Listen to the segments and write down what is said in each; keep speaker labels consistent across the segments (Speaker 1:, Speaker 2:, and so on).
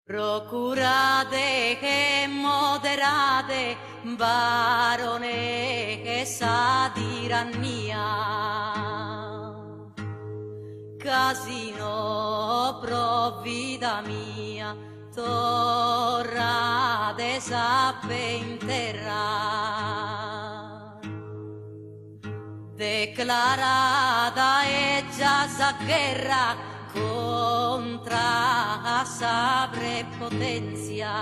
Speaker 1: Procurate che moderate, barone che sa tirannia. Casino pro vita mia, torrate sappe in terra. Declarata è già sa guerra contra sa prepotenzia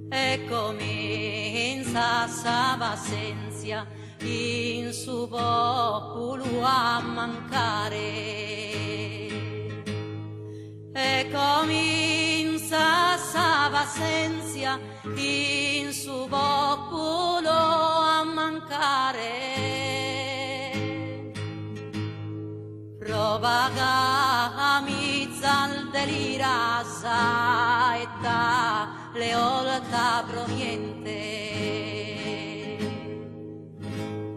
Speaker 1: e comincia sa vassenzia in su popolo a mancare e comincia sa vassenzia in su popolo a mancare. Propagamiza il delira saetta le olta proveniente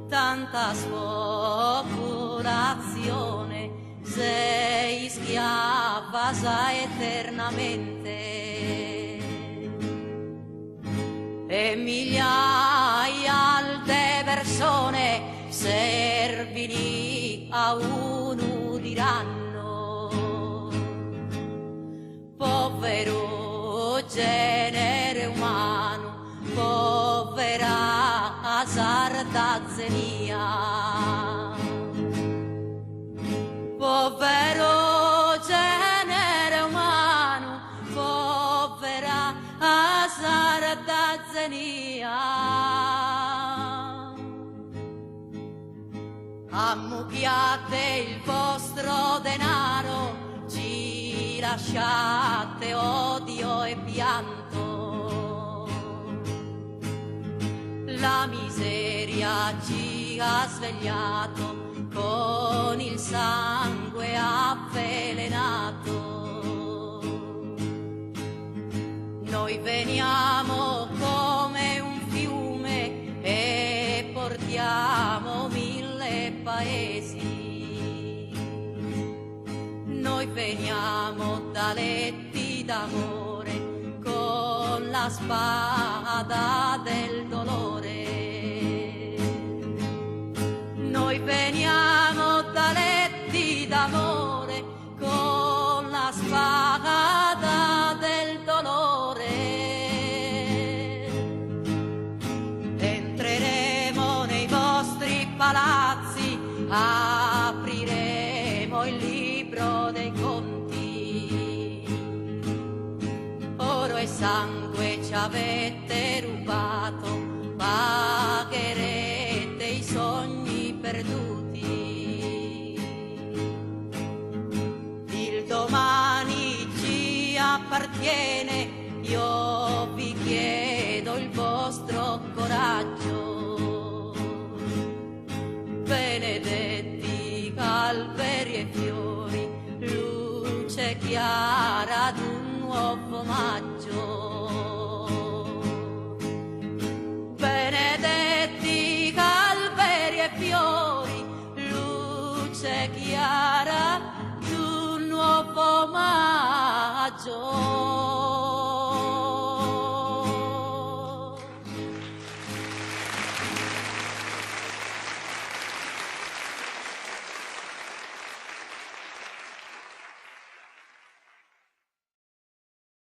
Speaker 1: tanta spopolazione sei schiava sa eternamente e migliaia di persone servili a uno diranno povero genere umano, povera sardazzenia, povero genere umano, povera sardazzenia. Ammucchiate il vostro denaro, ci lasciate odio e pianto. La miseria ci ha svegliato con il sangue avvelenato. Noi veniamo come un fiume e portiamo paesi. Noi veniamo da letti d'amore con la spada del dolore. Noi veniamo da letti d'amore con la spada del dolore. Entreremo nei vostri palazzi, apriremo il libro dei conti. Oro e sangue ci avete rubato, pagherete i sogni perduti. Il domani ci appartiene, io vi chiedo il vostro coraggio. Benedetti alberi e fiori, luce chiara d'un nuovo maggio. Benedetti alberi e fiori, luce chiara d'un nuovo maggio.